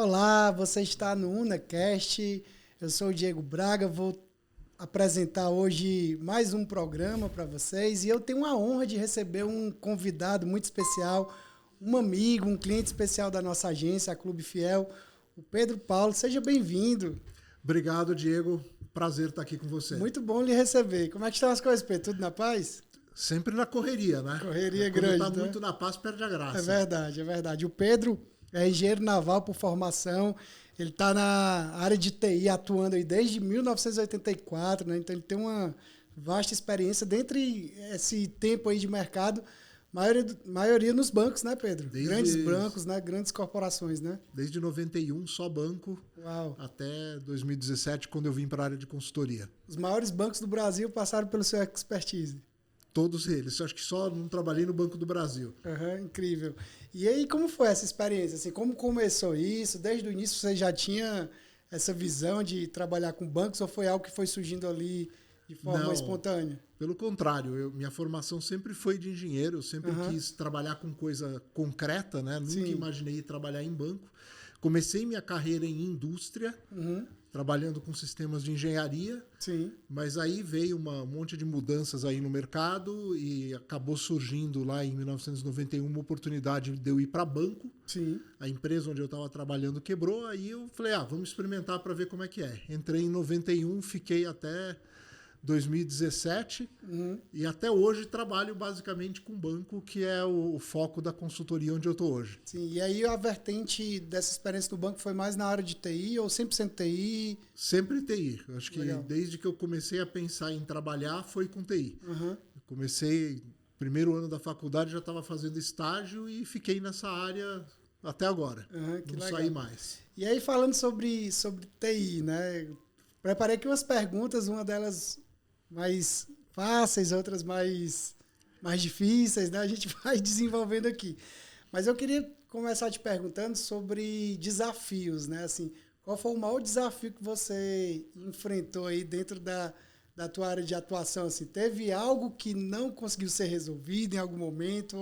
Olá, você está no UnaCast, eu sou o Diego Braga, vou apresentar hoje mais um programa para vocês e eu tenho a honra de receber um convidado muito especial, um amigo, um cliente especial da nossa agência, a Clube Fiel, o Pedro Paulo. Seja bem-vindo. Obrigado, Diego. Prazer estar aqui com você. Muito bom lhe receber. Como é que estão as coisas, Pedro? Tudo na paz? Sempre na correria, né? Correria Quando grande, tá né? muito na paz, perde a graça. É verdade, é verdade. O Pedro é engenheiro naval por formação. Ele está na área de TI atuando aí desde 1984, né? Então ele tem uma vasta experiência. Dentre esse tempo aí de mercado, maioria nos bancos, né, Pedro? Grandes bancos, né? Grandes corporações, né? Desde 91, só banco. Uau. Até 2017, quando eu vim para a área de consultoria. Os maiores bancos do Brasil passaram pelo seu expertise. Todos eles. Eu acho que só não trabalhei no Banco do Brasil. Incrível. E aí, como foi essa experiência? Assim, como começou isso? Desde o início você já tinha essa visão de trabalhar com bancos ou foi algo que foi surgindo ali de forma espontânea? Pelo contrário, minha formação sempre foi de engenheiro. Eu sempre quis trabalhar com coisa concreta, né? Nunca imaginei trabalhar em banco. Comecei minha carreira em indústria, trabalhando com sistemas de engenharia. Sim. Mas aí veio um monte de mudanças aí no mercado e acabou surgindo lá em 1991 uma oportunidade de eu ir para banco. Sim. A empresa onde eu estava trabalhando quebrou, aí eu falei, vamos experimentar para ver como é que é. Entrei em 91, fiquei até 2017 e até hoje trabalho basicamente com banco, que é o foco da consultoria onde eu estou hoje. Sim, e aí a vertente dessa experiência do banco foi mais na área de TI ou 100% TI? Sempre TI. Eu acho que desde que eu comecei a pensar em trabalhar foi com TI. Eu comecei, primeiro ano da faculdade, já estava fazendo estágio e fiquei nessa área até agora. Não saí mais. E aí falando sobre TI, né? Preparei aqui umas perguntas, uma delas mais fáceis, outras mais difíceis, né? A gente vai desenvolvendo aqui. Mas eu queria começar te perguntando sobre desafios, né? Assim, qual foi o maior desafio que você enfrentou aí dentro da tua área de atuação? Assim, teve algo que não conseguiu ser resolvido em algum momento?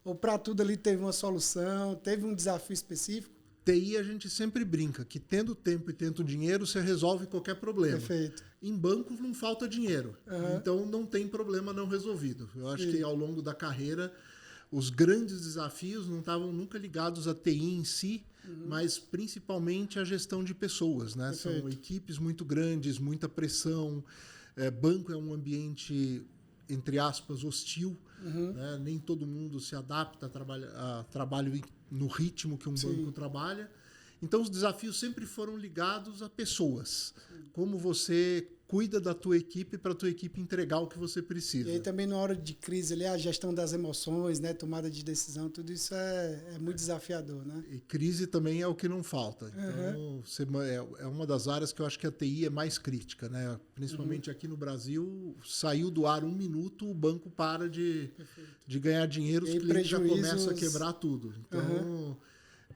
Ou para tudo ali teve uma solução? Teve um desafio específico? TI a gente sempre brinca que tendo tempo e tendo dinheiro você resolve qualquer problema. Perfeito. Em bancos não falta dinheiro, então não tem problema não resolvido. Eu acho que ao longo da carreira os grandes desafios não estavam nunca ligados à TI em si, mas principalmente à gestão de pessoas, né? São equipes muito grandes, muita pressão. Banco é um ambiente, entre aspas, hostil. Né? Nem todo mundo se adapta a trabalho no ritmo que um banco trabalha. Então, os desafios sempre foram ligados a pessoas. Como você cuida da tua equipe para a tua equipe entregar o que você precisa. E aí também na hora de crise, ali, a gestão das emoções, né? Tomada de decisão, tudo isso é muito desafiador, né? E crise também é o que não falta. Então, é uma das áreas que eu acho que a TI é mais crítica, né? Principalmente aqui no Brasil, saiu do ar 1 minuto, o banco para de ganhar dinheiro, os clientes já começam a quebrar tudo. Então,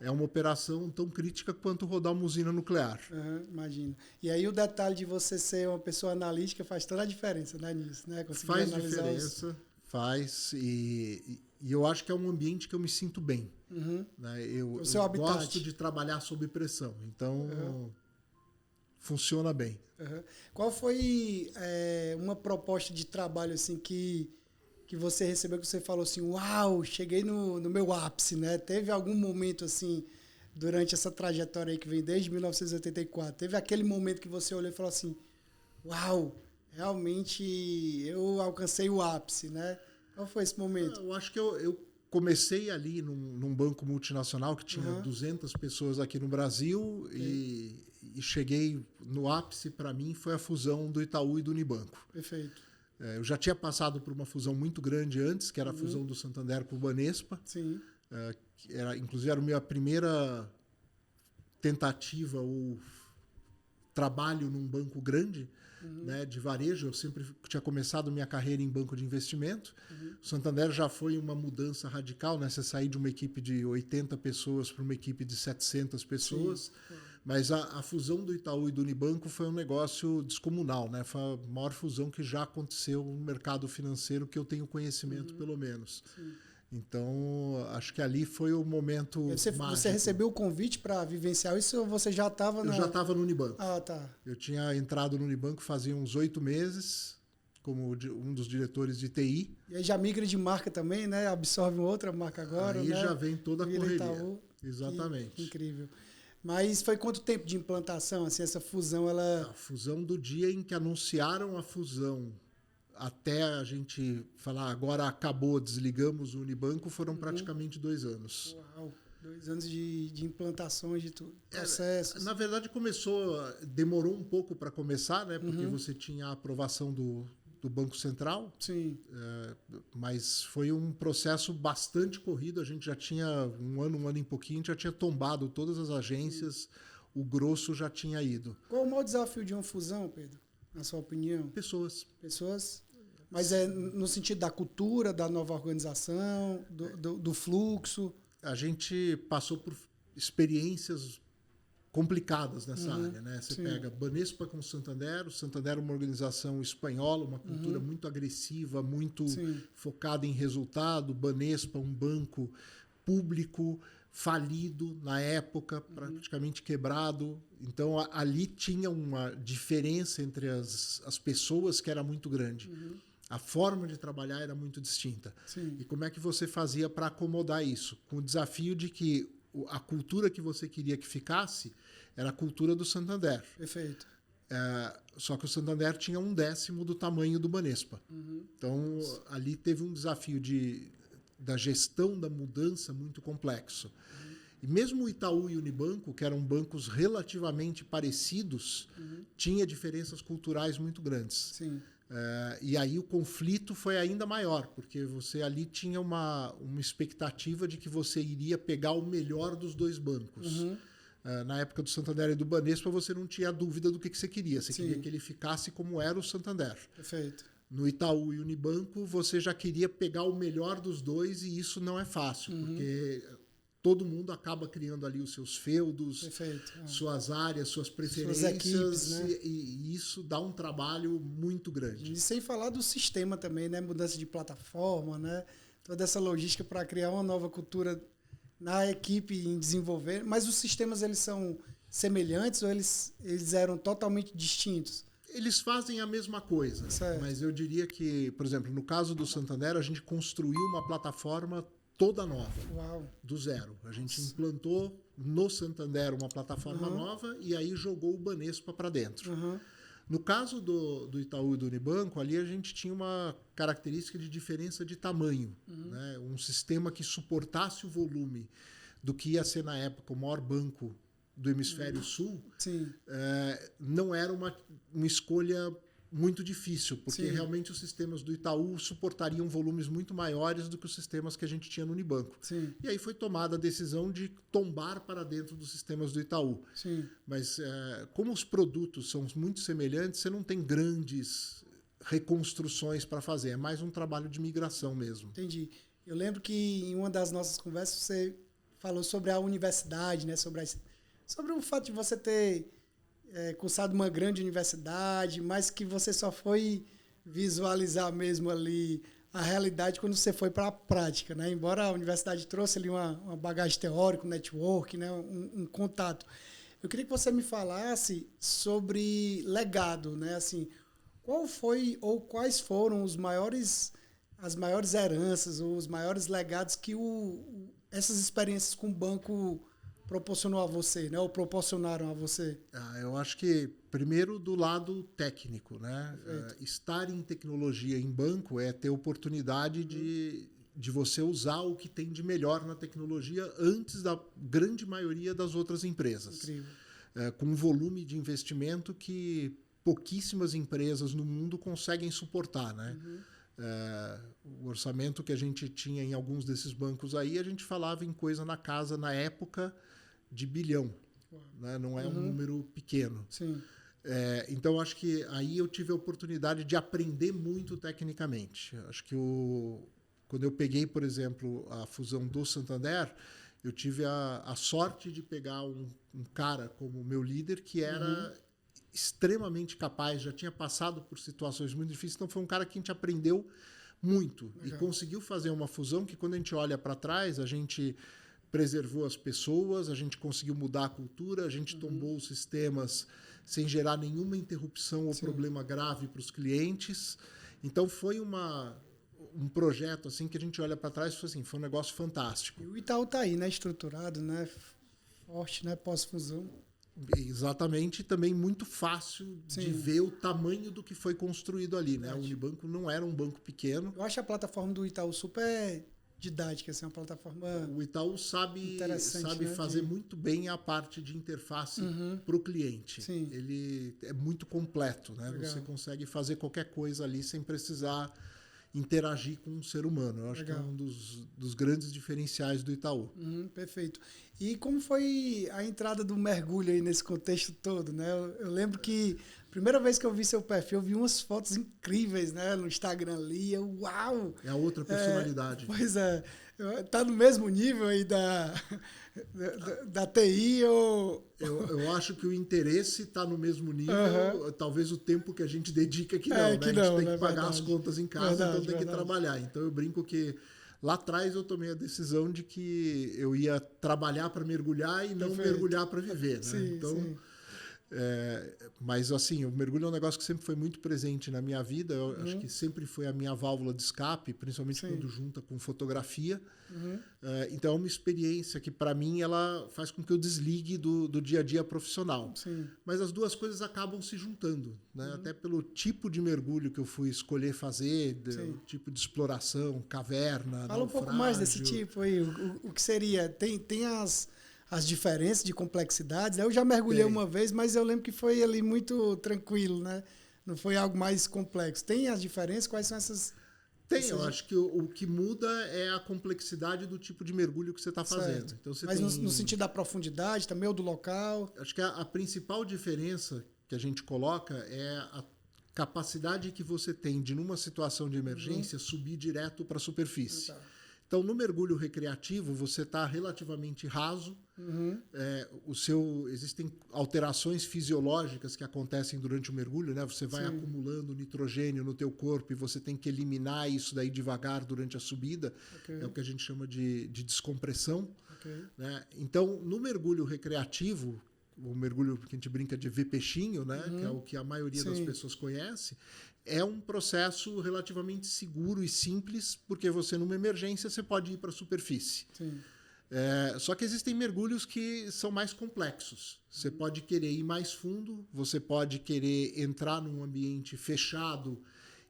é uma operação tão crítica quanto rodar uma usina nuclear. Imagino. E aí o detalhe de você ser uma pessoa analítica faz toda a diferença, né, nisso, né? Conseguir faz diferença, faz. E eu acho que é um ambiente que eu me sinto bem. Né? Eu gosto de trabalhar sob pressão. Então, funciona bem. Qual foi uma proposta de trabalho assim que você recebeu, que você falou assim, uau, cheguei no meu ápice, né? Teve algum momento assim, durante essa trajetória aí que vem desde 1984, teve aquele momento que você olhou e falou assim, uau, realmente eu alcancei o ápice, né? Qual foi esse momento? Eu acho que eu comecei ali num banco multinacional que tinha 200 pessoas aqui no Brasil e cheguei no ápice, para mim, foi a fusão do Itaú e do Unibanco. Perfeito. Eu já tinha passado por uma fusão muito grande antes, que era a fusão do Santander com o Banespa. Sim. Inclusive, era a minha primeira tentativa ou trabalho num banco grande, né, de varejo. Eu sempre tinha começado minha carreira em banco de investimento. O Santander já foi uma mudança radical, né? Você sair de uma equipe de 80 pessoas para uma equipe de 700 pessoas. Sim. Mas a fusão do Itaú e do Unibanco foi um negócio descomunal, né? Foi a maior fusão que já aconteceu no mercado financeiro que eu tenho conhecimento, pelo menos. Sim. Então, acho que ali foi o momento Você recebeu o convite para vivenciar isso ou você já estava Eu já estava no Unibanco. Ah, tá. Eu tinha entrado no Unibanco fazia uns 8 meses, como um dos diretores de TI. E aí já migra de marca também, né? Absorve outra marca agora, Aí né? já vem toda a correria. Itaú. Exatamente. Que incrível. Mas foi quanto tempo de implantação? Assim, essa fusão, ela... A fusão do dia em que anunciaram a fusão até a gente falar agora acabou, desligamos o Unibanco, foram praticamente 2 anos. Uau, 2 anos de implantações de tudo, processos. Na verdade demorou um pouco para começar, né? Porque você tinha a aprovação do Banco Central. Sim. Mas foi um processo bastante corrido. A gente já tinha um ano e pouquinho, a gente já tinha tombado todas as agências, o grosso já tinha ido. Qual o maior desafio de uma fusão, Pedro? Na sua opinião? Pessoas. Mas é no sentido da cultura, da nova organização, do fluxo? A gente passou por experiências complicadas nessa área, né? Você pega Banespa com o Santander é uma organização espanhola, uma cultura muito agressiva, muito focada em resultado. Banespa, um banco público, falido na época, praticamente quebrado. Então, ali tinha uma diferença entre as pessoas que era muito grande. A forma de trabalhar era muito distinta. Sim. E como é que você fazia para acomodar isso? Com o desafio de que a cultura que você queria que ficasse era a cultura do Santander. Perfeito. Só que o Santander tinha 1/10 do tamanho do Banespa. Então, ali teve um desafio da gestão da mudança muito complexo. E mesmo o Itaú e o Unibanco, que eram bancos relativamente parecidos, tinha diferenças culturais muito grandes. Sim. E aí o conflito foi ainda maior, porque você ali tinha uma expectativa de que você iria pegar o melhor dos 2 bancos. Na época do Santander e do Banespa, você não tinha dúvida do que você queria. Você queria que ele ficasse como era o Santander. Perfeito. No Itaú e Unibanco, você já queria pegar o melhor dos 2 e isso não é fácil, porque todo mundo acaba criando ali os seus feudos, suas áreas, suas preferências, equipes, né? e isso dá um trabalho muito grande. E sem falar do sistema também, né? Mudança de plataforma, né? Toda essa logística para criar uma nova cultura na equipe em desenvolver. Mas os sistemas, eles são semelhantes ou eles eram totalmente distintos? Eles fazem a mesma coisa, mas eu diria que, por exemplo, no caso do Santander, a gente construiu uma plataforma toda nova, do zero. A gente implantou no Santander uma plataforma nova e aí jogou o Banespa para dentro. No caso do Itaú e do Unibanco, ali a gente tinha uma característica de diferença de tamanho. Né? Um sistema que suportasse o volume do que ia ser, na época, o maior banco do Hemisfério Sul, não era uma escolha muito difícil, porque realmente os sistemas do Itaú suportariam volumes muito maiores do que os sistemas que a gente tinha no Unibanco. E aí foi tomada a decisão de tombar para dentro dos sistemas do Itaú. Mas como os produtos são muito semelhantes, você não tem grandes reconstruções para fazer, é mais um trabalho de migração mesmo. Entendi. Eu lembro que em uma das nossas conversas você falou sobre a universidade, né? Sobre o fato de você ter cursado uma grande universidade, mas que você só foi visualizar mesmo ali a realidade quando você foi para a prática, né? Embora a universidade trouxe ali uma bagagem teórica, um network, né? um contato. Eu queria que você me falasse sobre legado, né? Assim, qual foi ou quais foram as maiores heranças ou os maiores legados que essas experiências com o banco proporcionou a você, né? Ou proporcionaram a você? Eu acho que, primeiro, do lado técnico, né? Estar em tecnologia em banco é ter oportunidade de você usar o que tem de melhor na tecnologia antes da grande maioria das outras empresas. Incrível. Com um volume de investimento que pouquíssimas empresas no mundo conseguem suportar, né? O orçamento que a gente tinha em alguns desses bancos aí, a gente falava em coisa na casa, na época, de bilhão. Né? Não é um número pequeno. Então, acho que aí eu tive a oportunidade de aprender muito tecnicamente. Acho que quando eu peguei, por exemplo, a fusão do Santander, eu tive a sorte de pegar um cara como meu líder que era extremamente capaz, já tinha passado por situações muito difíceis, então foi um cara que a gente aprendeu muito. E conseguiu fazer uma fusão que, quando a gente olha para trás, a gente preservou as pessoas, a gente conseguiu mudar a cultura, a gente tombou os sistemas sem gerar nenhuma interrupção ou problema grave para os clientes. Então, foi um projeto assim que a gente olha para trás e foi, assim, foi um negócio fantástico. E o Itaú está aí, né? Estruturado, né? Forte, né? Pós-fusão. Exatamente, também muito fácil de ver o tamanho do que foi construído ali, né? O Unibanco não era um banco pequeno. Eu acho a plataforma do Itaú super didática, assim, uma plataforma. O Itaú sabe né? fazer muito bem a parte de interface para o cliente. Sim. Ele é muito completo, né? Legal. Você consegue fazer qualquer coisa ali sem precisar interagir com um ser humano. Eu acho que é um dos grandes diferenciais do Itaú. Perfeito. E como foi a entrada do mergulho aí nesse contexto todo, né? Eu lembro que a primeira vez que eu vi seu perfil, eu vi umas fotos incríveis, né? No Instagram ali, uau! É a outra personalidade. Pois é. Tá no mesmo nível aí da TI ou... Eu acho que o interesse está no mesmo nível, talvez o tempo que a gente dedica que não, né? Que a não, gente tem né? que pagar Verdade. as contas em casa, então tem que trabalhar. Então eu brinco que lá atrás eu tomei a decisão de que eu ia trabalhar para mergulhar e não mergulhar para viver, né? Sim, então, sim. Mas assim, o mergulho é um negócio que sempre foi muito presente na minha vida. Eu acho que sempre foi a minha válvula de escape, principalmente quando junta com fotografia. Então é uma experiência que, para mim, ela faz com que eu desligue do dia a dia profissional. Sim. Mas as duas coisas acabam se juntando, né? Até pelo tipo de mergulho que eu fui escolher fazer, o tipo de exploração, caverna, Fala um pouco mais desse tipo aí. O que seria? Tem as diferenças de complexidades. Eu já mergulhei uma vez, mas eu lembro que foi ali muito tranquilo, né? Não foi algo mais complexo. Tem as diferenças? Quais são essas... Eu acho que o que muda é a complexidade do tipo de mergulho que você está fazendo. Então, mas no sentido da profundidade também, ou do local? Acho que a principal diferença que a gente coloca é a capacidade que você tem de, numa situação de emergência, subir direto para a superfície. Então, no mergulho recreativo, você está relativamente raso. Existem alterações fisiológicas que acontecem durante o mergulho, né? Você vai acumulando nitrogênio no teu corpo e você tem que eliminar isso daí devagar durante a subida. É o que a gente chama de descompressão. Né? Então, no mergulho recreativo, o mergulho que a gente brinca de ver peixinho, né? Que é o que a maioria das pessoas conhece, é um processo relativamente seguro e simples, porque você, numa emergência, você pode ir para a superfície. Só que existem mergulhos que são mais complexos. Você pode querer ir mais fundo, você pode querer entrar num ambiente fechado,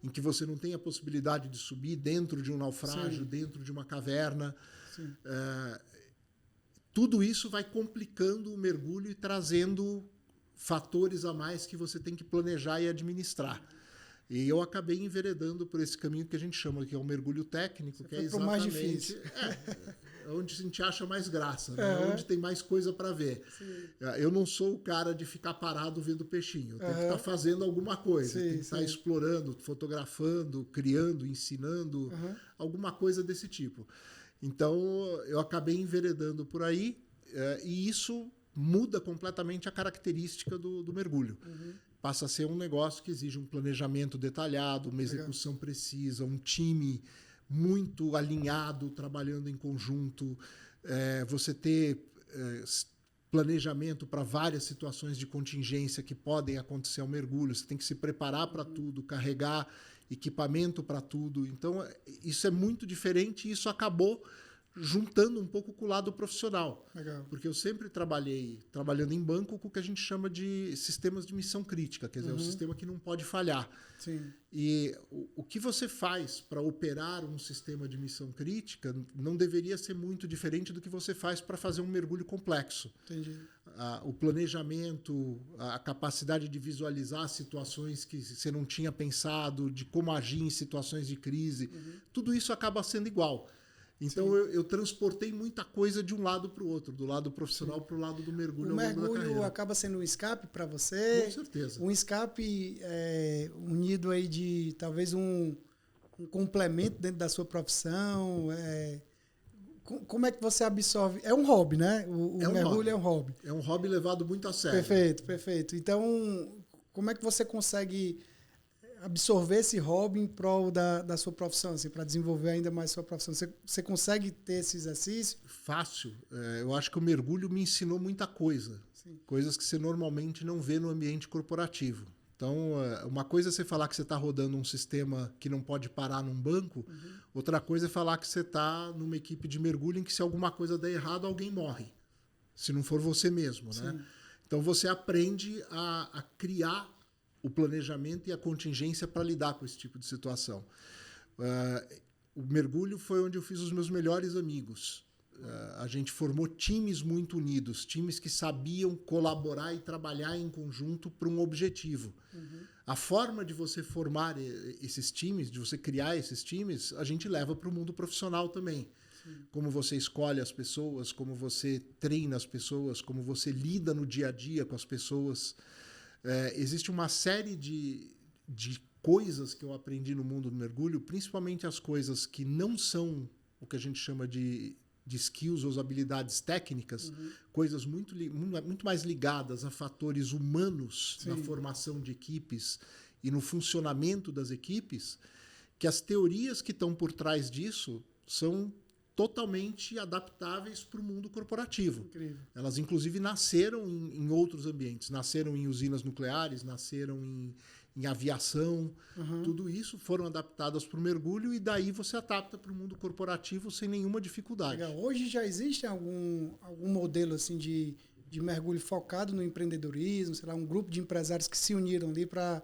em que você não tem a possibilidade de subir dentro de um naufrágio, dentro de uma caverna. Tudo isso vai complicando o mergulho e trazendo fatores a mais que você tem que planejar e administrar. E eu acabei enveredando por esse caminho que a gente chama, que é o mergulho técnico, que é exatamente mais difícil. Onde a gente acha mais graça, né? Onde tem mais coisa para ver. Eu não sou o cara de ficar parado vendo peixinho. Eu tenho que estar fazendo alguma coisa. Tem que estar explorando, fotografando, criando, ensinando, alguma coisa desse tipo. Então, eu acabei enveredando por aí, e isso muda completamente a característica do mergulho. Passa a ser um negócio que exige um planejamento detalhado, uma execução precisa, um time muito alinhado, trabalhando em conjunto, você ter planejamento para várias situações de contingência que podem acontecer ao mergulho, você tem que se preparar para tudo, carregar equipamento para tudo. Então, isso é muito diferente e isso acabou juntando um pouco com o lado profissional. Porque eu sempre trabalhei trabalhando em banco com o que a gente chama de sistemas de missão crítica, quer dizer, é um sistema que não pode falhar. E o que você faz para operar um sistema de missão crítica não deveria ser muito diferente do que você faz para fazer um mergulho complexo. O planejamento, a capacidade de visualizar situações que você não tinha pensado, de como agir em situações de crise, tudo isso acaba sendo igual. Então, eu transportei muita coisa de um lado para o outro, do lado profissional para o lado do mergulho. O mergulho acaba sendo um escape para você? Com certeza. Um escape unido aí de talvez um complemento dentro da sua profissão. Como é que você absorve? É um hobby, né? O mergulho é um hobby. É um hobby levado muito a sério. Perfeito. Então, como é que você consegue absorver esse hobby em prol da sua profissão, assim, para desenvolver ainda mais sua profissão? Você consegue ter esse exercício? Fácil. Eu acho que o mergulho me ensinou muita coisa. Sim. Coisas que você normalmente não vê no ambiente corporativo. Então, uma coisa é você falar que você está rodando um sistema que não pode parar num banco, outra coisa é falar que você está numa equipe de mergulho em que se alguma coisa der errado, alguém morre. Se não for você mesmo, né? Então, você aprende a criar o planejamento e a contingência para lidar com esse tipo de situação. O mergulho foi onde eu fiz os meus melhores amigos. A gente formou times muito unidos, times que sabiam colaborar e trabalhar em conjunto para um objetivo. A forma de você formar esses times, de você criar esses times, a gente leva para o mundo profissional também. Como você escolhe as pessoas, como você treina as pessoas, como você lida no dia a dia com as pessoas. Existe uma série de coisas que eu aprendi no mundo do mergulho, principalmente as coisas que não são o que a gente chama de skills ou habilidades técnicas, coisas muito mais ligadas a fatores humanos na formação de equipes e no funcionamento das equipes, que as teorias que estão por trás disso são totalmente adaptáveis para o mundo corporativo. Incrível. Elas, inclusive, nasceram em outros ambientes. Nasceram em usinas nucleares, nasceram em aviação. Tudo isso foram adaptadas para o mergulho e daí você adapta para o mundo corporativo sem nenhuma dificuldade. Legal. Hoje já existe algum modelo assim de mergulho focado no empreendedorismo, sei lá, um grupo de empresários que se uniram ali para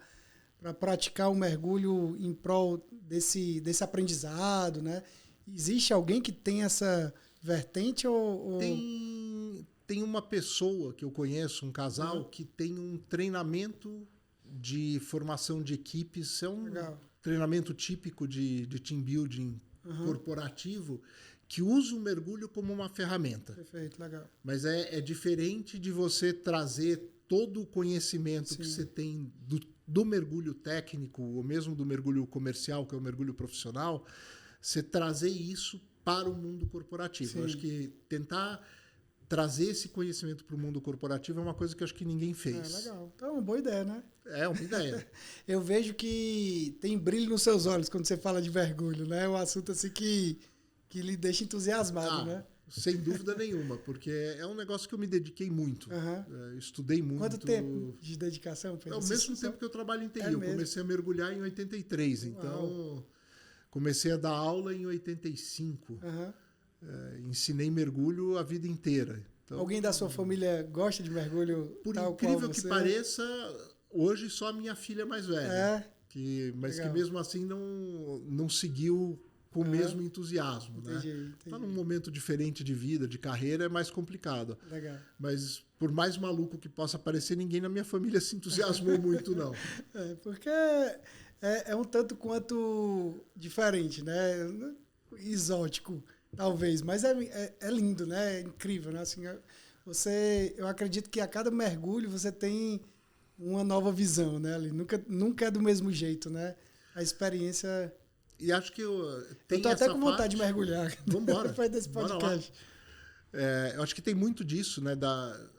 praticar o mergulho em prol desse aprendizado, né? Existe alguém que tem essa vertente ou... Tem uma pessoa que eu conheço, um casal, que tem um treinamento de formação de equipes. É um treinamento típico de team building corporativo que usa o mergulho como uma ferramenta. Perfeito, legal. Mas é diferente de você trazer todo o conhecimento que você tem do mergulho técnico, ou mesmo do mergulho comercial, que é o mergulho profissional, você trazer isso para o mundo corporativo. Eu acho que tentar trazer esse conhecimento para o mundo corporativo é uma coisa que eu acho que ninguém fez. Legal. Então é uma boa ideia, né? É uma ideia. Eu vejo que tem brilho nos seus olhos quando você fala de mergulho, né? É um assunto assim que lhe deixa entusiasmado, né? Sem dúvida nenhuma, porque é um negócio que eu me dediquei muito. Estudei muito. Quanto tempo de dedicação? É o mesmo tempo que eu trabalho em TI. Eu comecei a mergulhar em 83, então comecei a dar aula em 85. Ensinei mergulho a vida inteira. Então, alguém da sua família gosta de mergulho? Por incrível que pareça, hoje só a minha filha mais velha. Mas que mesmo assim não seguiu com o mesmo entusiasmo. Entendi. Está num momento diferente de vida, de carreira, é mais complicado. Legal. Mas por mais maluco que possa parecer, ninguém na minha família se entusiasmou muito, não. Porque é um tanto quanto diferente, né? Exótico, talvez. Mas é lindo, né? É incrível, né? Assim, eu acredito que a cada mergulho você tem uma nova visão, né? Ali. Nunca é do mesmo jeito, né? A experiência... E acho que eu tô até com vontade de mergulhar. Vamos embora. Depois desse podcast. Eu acho que tem muito disso, né?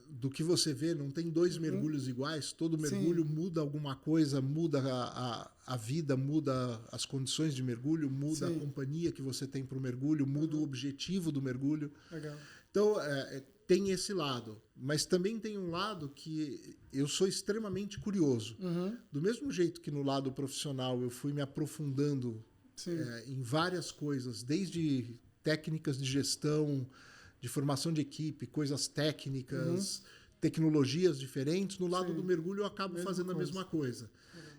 Do que você vê, não tem dois mergulhos iguais. Todo mergulho muda alguma coisa, muda a vida, muda as condições de mergulho, muda a companhia que você tem para o mergulho, muda o objetivo do mergulho. Legal. Então, tem esse lado. Mas também tem um lado que eu sou extremamente curioso. Do mesmo jeito que no lado profissional eu fui me aprofundando em várias coisas, desde técnicas de gestão, de formação de equipe, coisas técnicas, tecnologias diferentes. No lado do mergulho eu acabo fazendo a mesma coisa.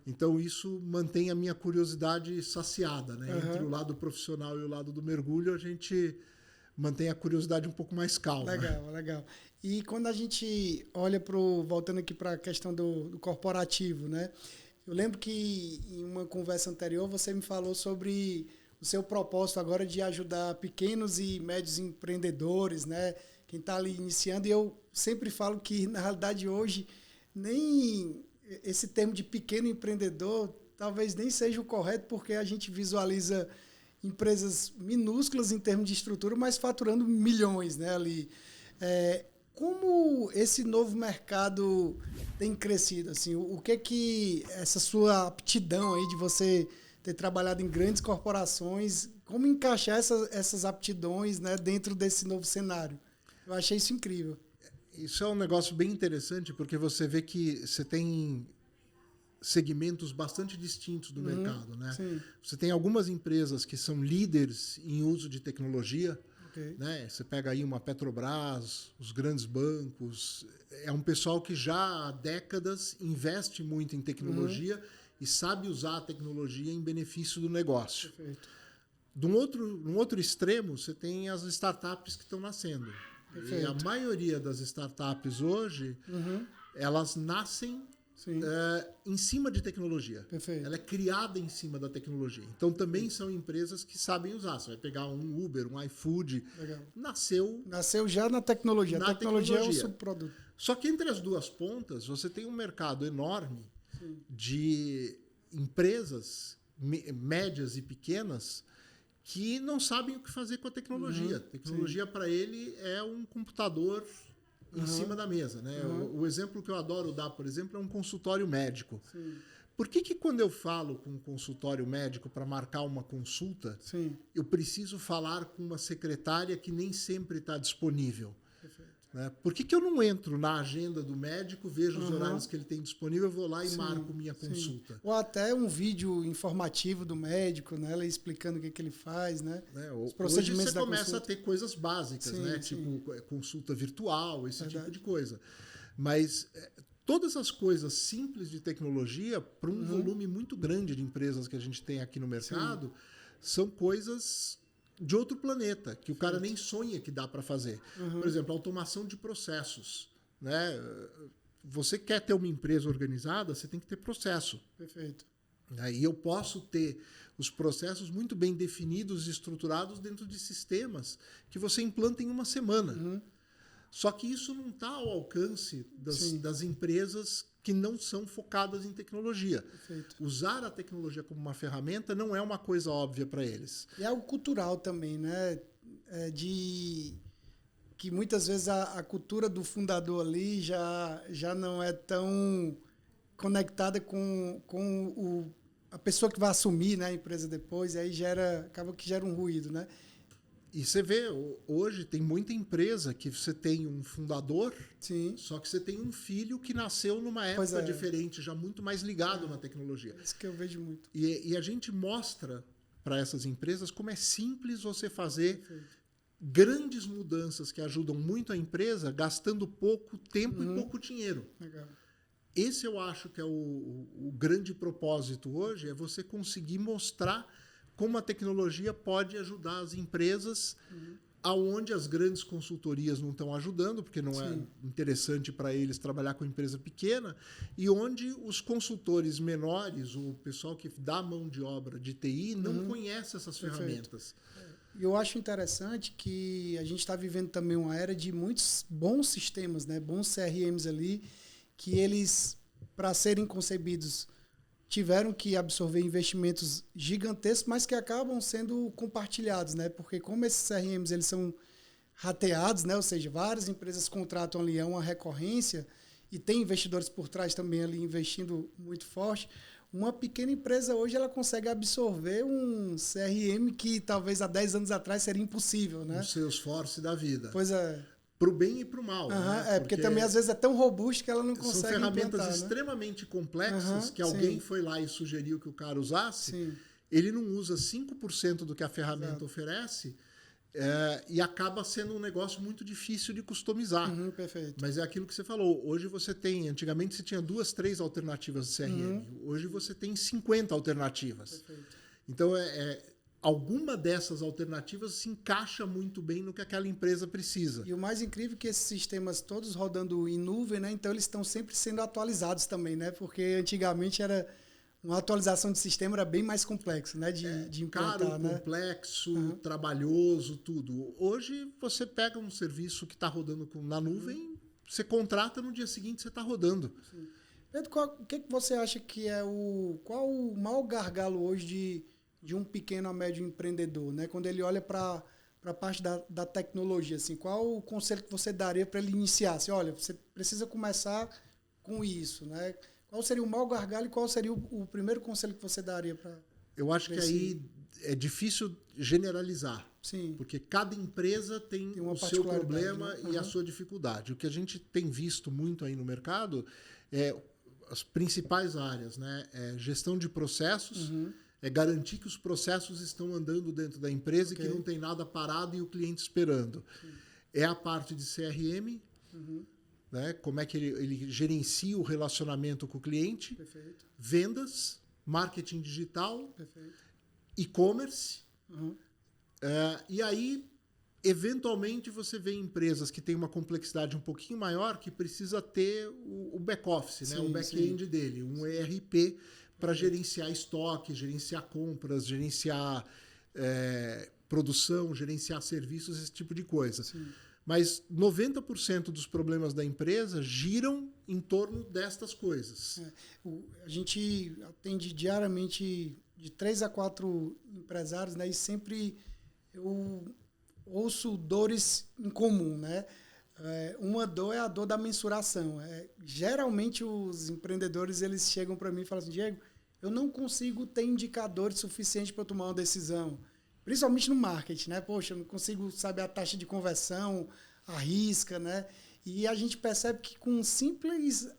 Então isso mantém a minha curiosidade saciada, né? Entre o lado profissional e o lado do mergulho, a gente mantém a curiosidade um pouco mais calma. Legal. E quando a gente olha voltando aqui para a questão do corporativo, né? Eu lembro que em uma conversa anterior você me falou sobre o seu propósito agora de ajudar pequenos e médios empreendedores, né? Quem está ali iniciando. E eu sempre falo que, na realidade, hoje, nem esse termo de pequeno empreendedor talvez nem seja o correto, porque a gente visualiza empresas minúsculas em termos de estrutura, mas faturando milhões, né? Ali. como esse novo mercado tem crescido? Assim, o que essa sua aptidão aí de você ter trabalhado em grandes corporações, como encaixar essas aptidões, né, dentro desse novo cenário? Eu achei isso incrível. Isso é um negócio bem interessante, porque você vê que você tem segmentos bastante distintos do mercado, né? Sim. Você tem algumas empresas que são líderes em uso de tecnologia, né? Você pega aí uma Petrobras, os grandes bancos, é um pessoal que já há décadas investe muito em tecnologia e sabe usar a tecnologia em benefício do negócio. Perfeito. Num outro extremo, você tem as startups que estão nascendo. Perfeito. E a maioria das startups hoje, elas nascem em cima de tecnologia. Perfeito. Ela é criada em cima da tecnologia. Então, também são empresas que sabem usar. Você vai pegar um Uber, um iFood. Legal. Nasceu já na tecnologia. Na a tecnologia é o tecnologia. subproduto. Só que entre as duas pontas, você tem um mercado enorme de empresas médias e pequenas que não sabem o que fazer com a tecnologia. A tecnologia, para ele, é um computador em cima da mesa, né? O exemplo que eu adoro dar, por exemplo, é um consultório médico. Sim. Por que quando eu falo com um consultório médico para marcar uma consulta, eu preciso falar com uma secretária que nem sempre está disponível? Perfeito. Né? Por que eu não entro na agenda do médico, vejo os horários que ele tem disponível, eu vou lá e marco minha consulta? Ou até um vídeo informativo do médico, né? Ele explicando o que ele faz, né? Os procedimentos. Hoje você começa a ter coisas básicas, né? Sim. Tipo consulta virtual, esse tipo de coisa. Mas todas as coisas simples de tecnologia, para um volume muito grande de empresas que a gente tem aqui no mercado, são coisas de outro planeta, que o cara nem sonha que dá para fazer. Por exemplo, automação de processos. Né? Você quer ter uma empresa organizada, você tem que ter processo. Perfeito. E eu posso ter os processos muito bem definidos e estruturados dentro de sistemas que você implanta em uma semana. Só que isso não está ao alcance das empresas que não são focadas em tecnologia. Perfeito. Usar a tecnologia como uma ferramenta não é uma coisa óbvia para eles. E é algo cultural também, né? Que muitas vezes a cultura do fundador ali já não é tão conectada com a pessoa que vai assumir, né, a empresa depois, e aí acaba que gera um ruído, né? E você vê, hoje tem muita empresa que você tem um fundador, só que você tem um filho que nasceu numa época diferente, já muito mais ligado na tecnologia. Isso que eu vejo muito. E a gente mostra para essas empresas como é simples você fazer grandes mudanças que ajudam muito a empresa, gastando pouco tempo e pouco dinheiro. Legal. Esse eu acho que é o grande propósito hoje, é você conseguir mostrar como a tecnologia pode ajudar as empresas aonde as grandes consultorias não estão ajudando, porque não é interessante para eles trabalhar com empresa pequena, e onde os consultores menores, o pessoal que dá mão de obra de TI, não conhece essas ferramentas. E eu acho interessante que a gente está vivendo também uma era de muitos bons sistemas, né? Bons CRMs ali, que eles, para serem concebidos, tiveram que absorver investimentos gigantescos, mas que acabam sendo compartilhados, né? Porque como esses CRMs eles são rateados, né? Ou seja, várias empresas contratam ali, é uma recorrência, e tem investidores por trás também ali investindo muito forte. Uma pequena empresa hoje ela consegue absorver um CRM que talvez há 10 anos atrás seria impossível, né? O Salesforce da vida. Pois é. Para o bem e para o mal. Né? Porque também às vezes é tão robusto que ela não consegue são ferramentas implantar, extremamente complexas que alguém foi lá e sugeriu que o cara usasse. Sim. Ele não usa 5% do que a ferramenta oferece e acaba sendo um negócio muito difícil de customizar. Perfeito. Mas é aquilo que você falou. Hoje você tem... Antigamente você tinha 2, 3 alternativas de CRM. Hoje você tem 50 alternativas. Perfeito. Então, alguma dessas alternativas se encaixa muito bem no que aquela empresa precisa. E o mais incrível é que esses sistemas todos rodando em nuvem, né? Então eles estão sempre sendo atualizados também, né? Porque antigamente uma atualização de sistema era bem mais complexo, né? De implantar, caro, né? complexo, trabalhoso, tudo. Hoje você pega um serviço que está rodando na nuvem, você contrata, no dia seguinte você está rodando. Sim. Pedro, o que você acha que é qual o maior gargalo hoje de um pequeno a médio empreendedor, né? Quando ele olha para para a parte da tecnologia, assim, qual o conselho que você daria para ele iniciar? Assim, olha, você precisa começar com isso, né? Qual seria o maior gargalo e qual seria o primeiro conselho que você daria para... Eu acho que aí é difícil generalizar. Sim. Porque cada empresa tem o seu problema, né? E a sua dificuldade. O que a gente tem visto muito aí no mercado é as principais áreas, né? É gestão de processos, é garantir que os processos estão andando dentro da empresa e que não tem nada parado e o cliente esperando. É a parte de CRM, né? Como é que ele gerencia o relacionamento com o cliente. Perfeito. Vendas, marketing digital, Perfeito. E-commerce. E aí, eventualmente, você vê empresas que têm uma complexidade um pouquinho maior que precisa ter o back-office, né? O back-end dele, um ERP para gerenciar estoque, gerenciar compras, gerenciar produção, gerenciar serviços, esse tipo de coisa. Sim. Mas 90% dos problemas da empresa giram em torno destas coisas. A gente atende diariamente de 3 a 4 empresários, né? E sempre eu ouço dores em comum, né? Uma dor é a dor da mensuração. Geralmente os empreendedores eles chegam para mim e falam assim, Diego, eu não consigo ter indicadores suficientes para tomar uma decisão. Principalmente no marketing, né? Poxa, eu não consigo saber a taxa de conversão, a risca, né? E a gente percebe que com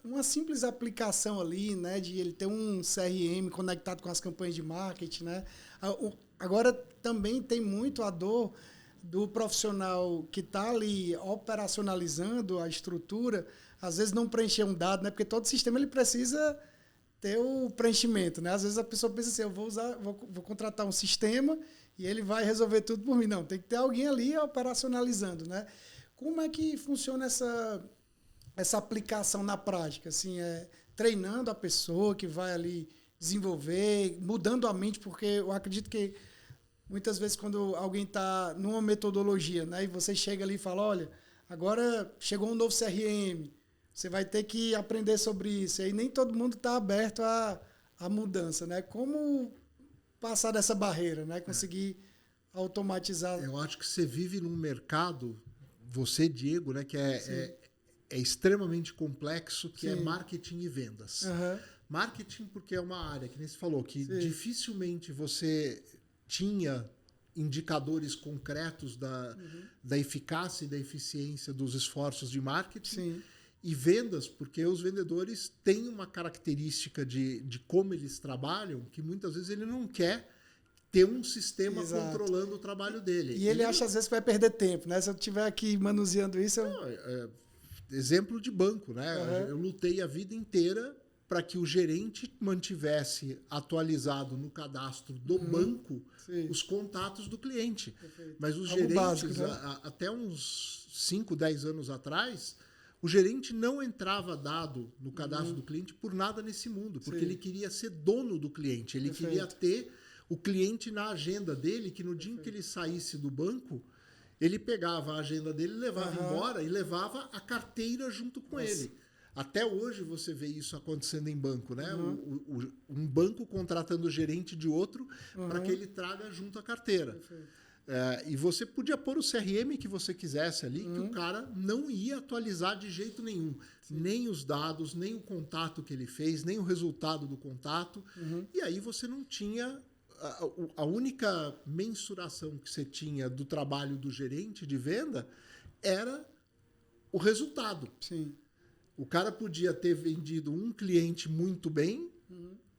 uma simples aplicação ali, né? De ele ter um CRM conectado com as campanhas de marketing, né? Agora também tem muito a dor do profissional que está ali operacionalizando a estrutura, às vezes não preencher um dado, né? Porque todo sistema ele precisa ter o preenchimento, né? Às vezes a pessoa pensa assim, eu vou contratar um sistema e ele vai resolver tudo por mim. Não, tem que ter alguém ali operacionalizando, né? Como é que funciona essa aplicação na prática? Assim, treinando a pessoa que vai ali desenvolver, mudando a mente, porque eu acredito que muitas vezes quando alguém está numa metodologia, né, e você chega ali e fala, olha, agora chegou um novo CRM, você vai ter que aprender sobre isso. E aí nem todo mundo está aberto à mudança, né? Como passar dessa barreira, né? Conseguir automatizar. Eu acho que você vive num mercado, você, Diego, né, que é extremamente complexo, que é marketing e vendas. Marketing porque é uma área, que nem você falou, que dificilmente você tinha indicadores concretos da eficácia e da eficiência dos esforços de marketing. Sim. E vendas, porque os vendedores têm uma característica de como eles trabalham, que muitas vezes ele não quer ter um sistema controlando o trabalho dele. E ele acha às vezes que vai perder tempo, né? Se eu estiver aqui manuseando isso... Exemplo de banco, né? Eu lutei a vida inteira para que o gerente mantivesse atualizado no cadastro do banco os contatos do cliente. Perfeito. Mas os Algo gerentes, básico, né? até uns 5, 10 anos atrás, o gerente não entrava dado no cadastro do cliente por nada nesse mundo, porque ele queria ser dono do cliente, ele queria ter o cliente na agenda dele, que no dia em que ele saísse do banco, ele pegava a agenda dele, levava embora e levava a carteira junto com ele. Até hoje você vê isso acontecendo em banco, né? Um banco contratando o gerente de outro para que ele traga junto a carteira. E você podia pôr o CRM que você quisesse ali, que o cara não ia atualizar de jeito nenhum. Nem os dados, nem o contato que ele fez, nem o resultado do contato. E aí você não tinha... A única mensuração que você tinha do trabalho do gerente de venda era o resultado. Sim. O cara podia ter vendido um cliente muito bem,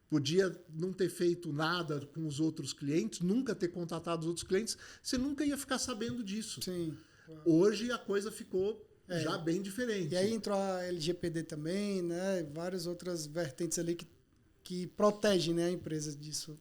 podia não ter feito nada com os outros clientes, nunca ter contatado os outros clientes, você nunca ia ficar sabendo disso. Sim. Hoje a coisa ficou já bem diferente. E aí entrou a LGPD também, né? Várias outras vertentes ali que protegem, né, a empresa disso.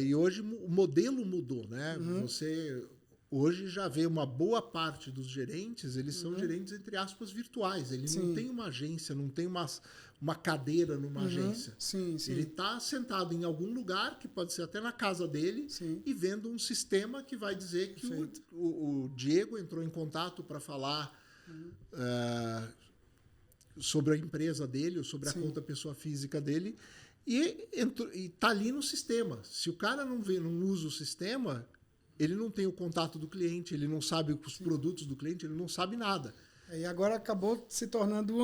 E hoje o modelo mudou, né? Você hoje já vê uma boa parte dos gerentes, eles são gerentes, entre aspas, virtuais. Ele não tem uma agência, não tem uma cadeira numa agência. Sim. Ele está sentado em algum lugar, que pode ser até na casa dele, e vendo um sistema que vai dizer que o Diego entrou em contato para falar sobre a empresa dele, ou sobre a conta pessoa física dele, e está ali no sistema. Se o cara não usa o sistema, ele não tem o contato do cliente, ele não sabe os produtos do cliente, ele não sabe nada. E agora acabou se tornando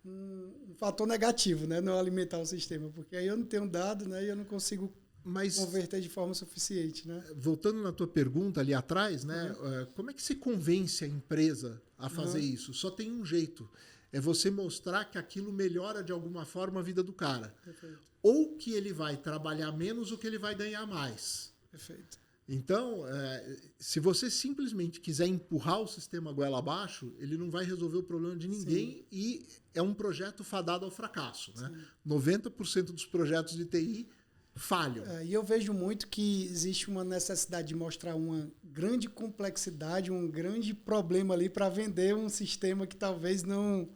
um fator negativo, né? Não alimentar o sistema, porque aí eu não tenho dado, né? E eu não consigo converter de forma suficiente, né? Voltando na tua pergunta ali atrás, né? Como é que se convence a empresa a fazer isso? Só tem um jeito. É você mostrar que aquilo melhora de alguma forma a vida do cara. Perfeito. Ou que ele vai trabalhar menos ou que ele vai ganhar mais. Perfeito. Então, se você simplesmente quiser empurrar o sistema goela abaixo, ele não vai resolver o problema de ninguém. Sim. E é um projeto fadado ao fracasso. Né? 90% dos projetos de TI falham. E eu vejo muito que existe uma necessidade de mostrar uma grande complexidade, um grande problema ali para vender um sistema que talvez não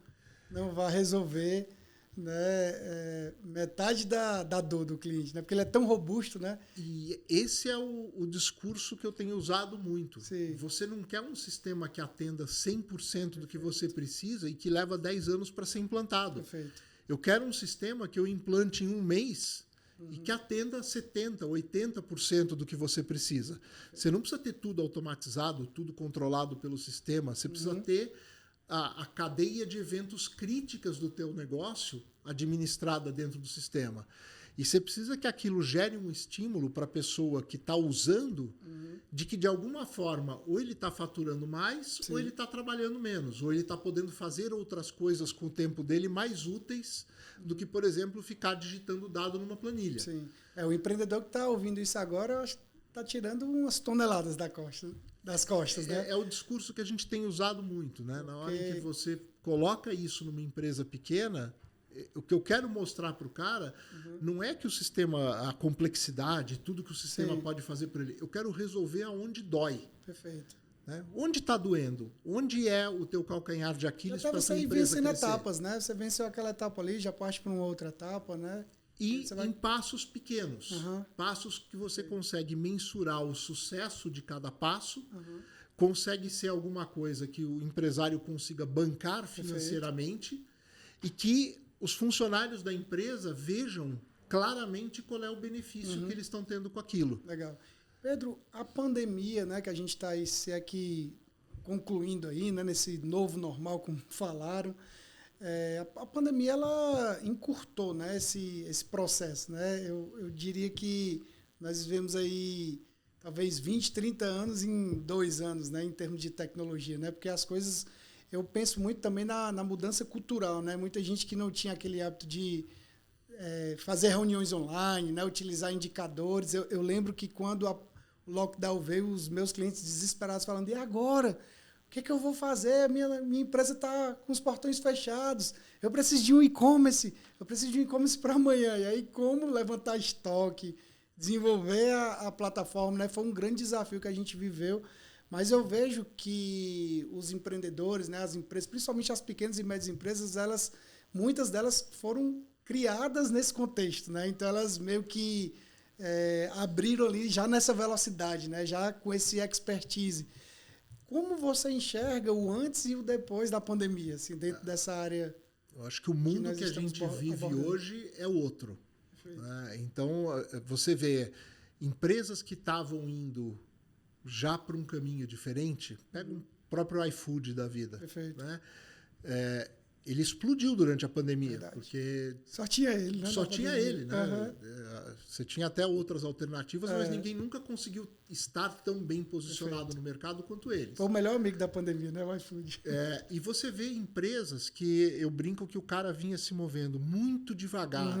vá resolver, né, metade da dor do cliente, né? Porque ele é tão robusto, né? E esse é o discurso que eu tenho usado muito. Sim. Você não quer um sistema que atenda 100% do que você precisa e que leva 10 anos para ser implantado. Perfeito. Eu quero um sistema que eu implante em um mês e que atenda 70%, 80% do que você precisa. Você não precisa ter tudo automatizado, tudo controlado pelo sistema. Você precisa ter a cadeia de eventos críticas do teu negócio administrada dentro do sistema. E você precisa que aquilo gere um estímulo para a pessoa que está usando de que, de alguma forma, ou ele está faturando mais, ou ele está trabalhando menos, ou ele está podendo fazer outras coisas com o tempo dele mais úteis do que, por exemplo, ficar digitando dado numa planilha. Sim. O empreendedor que está ouvindo isso agora está tirando umas toneladas das costas, né? É o discurso que a gente tem usado muito, né? Na hora em que você coloca isso numa empresa pequena, o que eu quero mostrar para o cara não é que o sistema, a complexidade, tudo que o sistema pode fazer para ele. Eu quero resolver aonde dói. Perfeito. Né? Onde está doendo? Onde é o teu calcanhar de Aquiles para essa empresa crescer? Você crescer? etapas, né? Você venceu aquela etapa ali, já parte para uma outra etapa, né? E em passos pequenos. Passos que você consegue mensurar o sucesso de cada passo, consegue ser alguma coisa que o empresário consiga bancar financeiramente e que os funcionários da empresa vejam claramente qual é o benefício que eles estão tendo com aquilo. Legal. Pedro, a pandemia, né, que a gente está aí, se é que concluindo aí, né, nesse novo normal, como falaram, a pandemia ela encurtou, né, esse processo, né? Eu diria que nós vivemos aí talvez 20, 30 anos em 2 anos, né, em termos de tecnologia, né? Porque as coisas, eu penso muito também na mudança cultural, né? Muita gente que não tinha aquele hábito de fazer reuniões online, né, utilizar indicadores. Eu lembro que quando o lockdown veio, os meus clientes desesperados falando: e agora? O que eu vou fazer? Minha empresa está com os portões fechados. Eu preciso de um e-commerce. Eu preciso de um e-commerce para amanhã. E aí, como levantar estoque, desenvolver a plataforma, né? Foi um grande desafio que a gente viveu. Mas eu vejo que os empreendedores, né, as empresas, principalmente as pequenas e médias empresas, muitas delas foram criadas nesse contexto, né? Então, elas meio que abriram ali já nessa velocidade, né? Já com esse expertise. Como você enxerga o antes e o depois da pandemia, assim, dentro dessa área? Eu acho que o mundo que a gente vive hoje é outro. Né? Então, você vê empresas que estavam indo já para um caminho diferente, pega o próprio iFood da vida. Perfeito. Né? Ele explodiu durante a pandemia. Verdade. Porque só tinha ele, né? Só tinha ele, né? Você tinha até outras alternativas, mas ninguém nunca conseguiu estar tão bem posicionado no mercado quanto eles. Foi o melhor amigo da pandemia, né? O iFood. E você vê empresas que eu brinco que o cara vinha se movendo muito devagar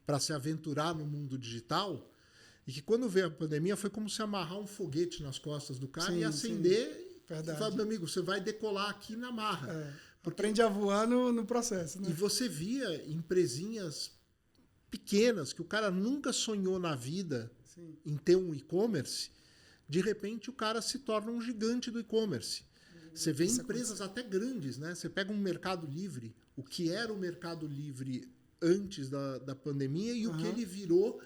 para se aventurar no mundo digital, e que quando veio a pandemia foi como se amarrar um foguete nas costas do cara e acender. Verdade. E falar: meu amigo, você vai decolar aqui na marra. Aprende a voar no processo, né? E você via empresinhas pequenas que o cara nunca sonhou na vida em ter um e-commerce, de repente o cara se torna um gigante do e-commerce. Você vê empresas até grandes, né? Você pega um Mercado Livre, o que era o Mercado Livre antes da pandemia e o que ele virou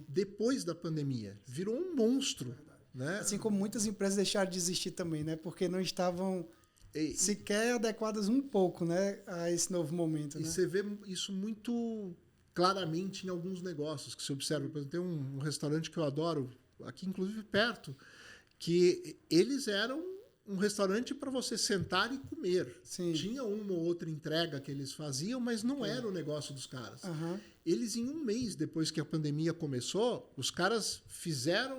depois da pandemia. Virou um monstro. Né? Assim como muitas empresas deixaram de existir também, né? Porque não estavam sequer adequadas um pouco, né, a esse novo momento. E você vê isso muito claramente em alguns negócios que você observa. Por exemplo, tem um restaurante que eu adoro, aqui inclusive perto, que eles eram um restaurante para você sentar e comer. Sim. Tinha uma ou outra entrega que eles faziam, mas não era o negócio dos caras. Uhum. Eles, em um mês depois que a pandemia começou, os caras fizeram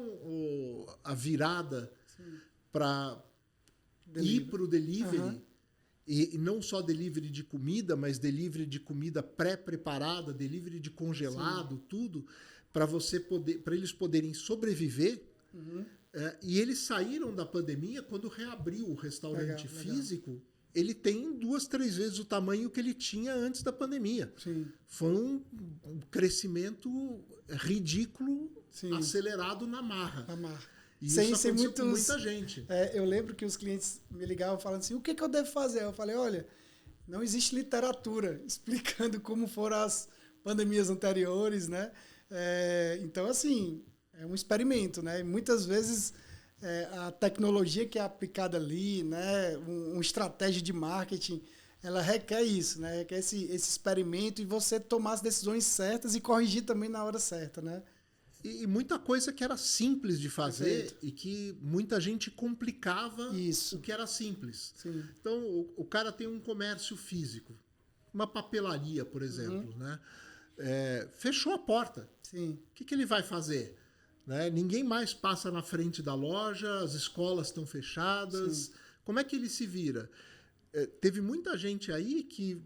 a virada para ir para o delivery. Uhum. E não só delivery de comida, mas delivery de comida pré-preparada, delivery de congelado, tudo, para eles poderem sobreviver. Uhum. E eles saíram da pandemia quando reabriu o restaurante físico. Legal. Ele tem 2, 3 vezes o tamanho que ele tinha antes da pandemia. Sim. Foi um crescimento ridículo, Sim. acelerado na marra. E sem isso aconteceu muitos, com muita gente. Eu lembro que os clientes me ligavam falando assim, o que eu devo fazer? Eu falei, olha, não existe literatura explicando como foram as pandemias anteriores, né? Então, assim, é um experimento, né? E muitas vezes a tecnologia que é aplicada ali, né? Uma estratégia de marketing, ela requer isso, né? Requer esse experimento e você tomar as decisões certas e corrigir também na hora certa, né? E muita coisa que era simples de fazer. Perfeito. E que muita gente complicava o que era simples. Sim. Então, o cara tem um comércio físico, uma papelaria, por exemplo, né? Fechou a porta. Sim. O que ele vai fazer? Né? Ninguém mais passa na frente da loja, as escolas estão fechadas. Sim. Como é que ele se vira? Teve muita gente aí que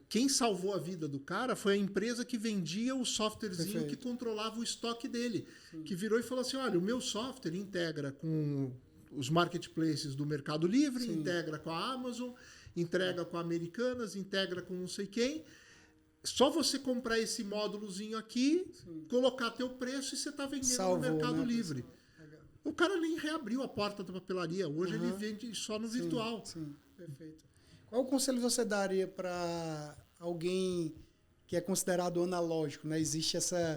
quem salvou a vida do cara foi a empresa que vendia o softwarezinho Perfeito. que controlava o estoque dele. Sim. Que virou e falou assim, olha, o meu software integra com os marketplaces do Mercado Livre, Sim. integra com a Amazon, integra com a Americanas, integra com não sei quem. Só você comprar esse módulozinho aqui, sim, colocar teu preço e você está vendendo no Mercado Livre. O cara nem reabriu a porta da papelaria. Hoje ele vende só no virtual. Sim, perfeito. Qual conselho você daria para alguém que é considerado analógico, né? Existem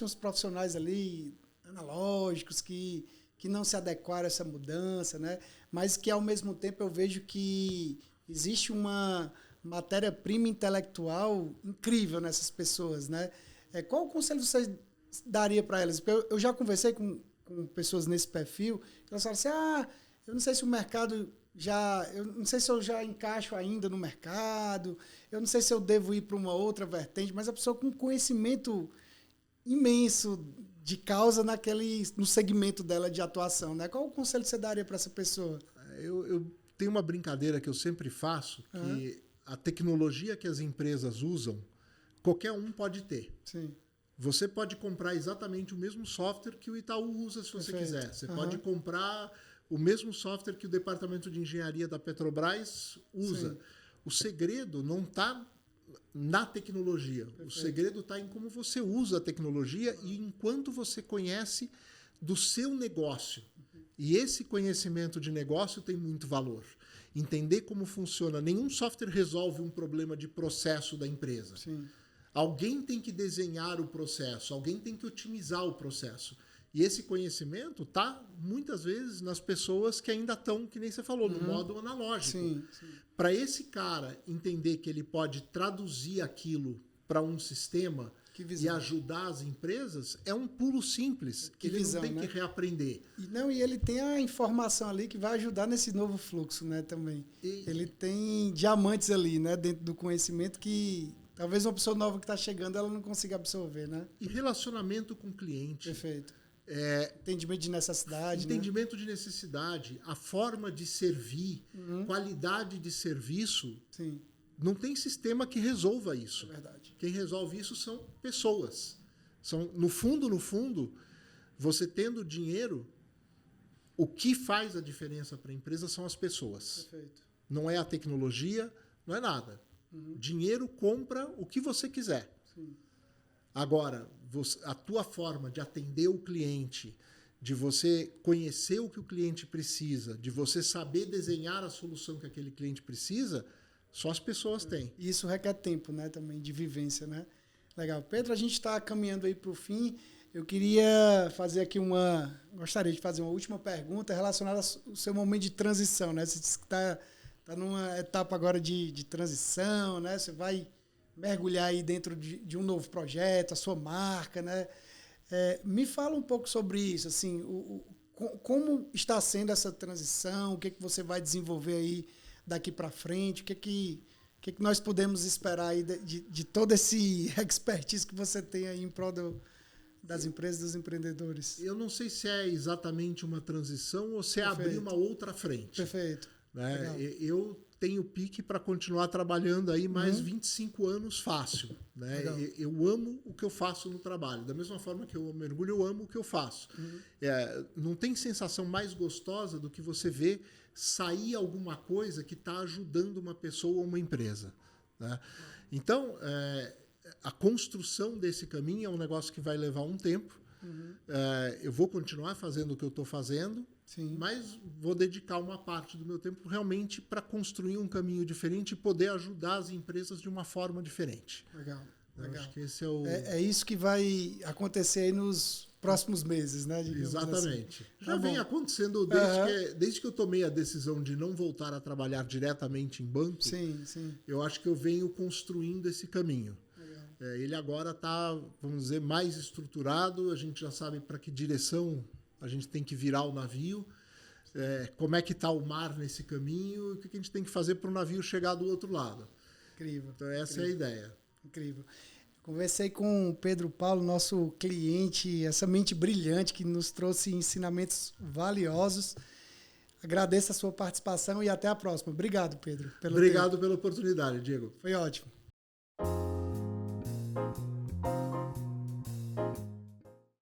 uns profissionais ali analógicos que não se adequaram a essa mudança, né? Mas que ao mesmo tempo eu vejo que existe uma matéria-prima intelectual incrível nessas pessoas, né? Qual conselho você daria para elas? Eu já conversei com pessoas nesse perfil, elas falam assim, eu não sei se o mercado eu não sei se eu já encaixo ainda no mercado, eu não sei se eu devo ir para uma outra vertente, mas a pessoa com conhecimento imenso de causa no segmento dela de atuação, né? Qual o conselho que você daria para essa pessoa? Eu tenho uma brincadeira que eu sempre faço, que a tecnologia que as empresas usam, qualquer um pode ter. Sim. Você pode comprar exatamente o mesmo software que o Itaú usa, se você quiser. Você pode comprar o mesmo software que o departamento de engenharia da Petrobras usa. Sim. O segredo não está na tecnologia. Perfeito. O segredo está em como você usa a tecnologia e enquanto você conhece do seu negócio. E esse conhecimento de negócio tem muito valor. Entender como funciona. Nenhum software resolve um problema de processo da empresa. Sim. Alguém tem que desenhar o processo, alguém tem que otimizar o processo. E esse conhecimento está, muitas vezes, nas pessoas que ainda estão, que nem você falou, no modo analógico. Para esse cara entender que ele pode traduzir aquilo para um sistema e ajudar as empresas, é um pulo simples. Ele não tem que reaprender. E ele tem a informação ali que vai ajudar nesse novo fluxo, né, também. Ele tem diamantes ali, né, dentro do conhecimento que talvez uma pessoa nova que está chegando ela não consiga absorver, né? E relacionamento com o cliente. Perfeito. Entendimento de necessidade. Entendimento de necessidade, a forma de servir, qualidade de serviço. Sim. Não tem sistema que resolva isso. É verdade. Quem resolve isso são pessoas. No fundo, você tendo dinheiro, o que faz a diferença para a empresa são as pessoas. Perfeito. Não é a tecnologia, não é nada. Dinheiro compra o que você quiser. Sim. Agora, a tua forma de atender o cliente, de você conhecer o que o cliente precisa, de você saber desenhar a solução que aquele cliente precisa, só as pessoas têm. E isso requer tempo, né, também, de vivência, né? Legal. Pedro, a gente está caminhando aí para o fim. Eu queria fazer aqui gostaria de fazer uma última pergunta relacionada ao seu momento de transição, né? Você disse que está numa etapa agora de transição, né? Você vai mergulhar aí dentro de um novo projeto, a sua marca, né? Me fala um pouco sobre isso, assim, como está sendo essa transição, o que você vai desenvolver aí daqui para frente, o que nós podemos esperar aí de todo esse expertise que você tem aí em prol das empresas, dos empreendedores? Eu não sei se é exatamente uma transição ou se é abrir uma outra frente. Perfeito. Né? Eu tenho pique para continuar trabalhando aí mais 25 anos fácil. Né? Eu amo o que eu faço no trabalho. Da mesma forma que eu amo mergulho, eu amo o que eu faço. Não tem sensação mais gostosa do que você ver sair alguma coisa que está ajudando uma pessoa ou uma empresa. Né? Então, a construção desse caminho é um negócio que vai levar um tempo. Eu vou continuar fazendo o que eu estou fazendo, sim, mas vou dedicar uma parte do meu tempo realmente para construir um caminho diferente e poder ajudar as empresas de uma forma diferente. Legal. Acho que esse é isso que vai acontecer aí nos próximos meses, né? Exatamente. Assim. Já vem acontecendo desde que eu tomei a decisão de não voltar a trabalhar diretamente em banco. Sim. Eu acho que eu venho construindo esse caminho. Ele agora está, vamos dizer, mais estruturado, a gente já sabe para que direção a gente tem que virar o navio, como é que está o mar nesse caminho, e o que a gente tem que fazer para o navio chegar do outro lado. Incrível. Então essa é a ideia. Incrível. Conversei com o Pedro Paulo, nosso cliente, essa mente brilhante que nos trouxe ensinamentos valiosos. Agradeço a sua participação e até a próxima. Obrigado, Pedro. Obrigado pela oportunidade, Diego. Foi ótimo.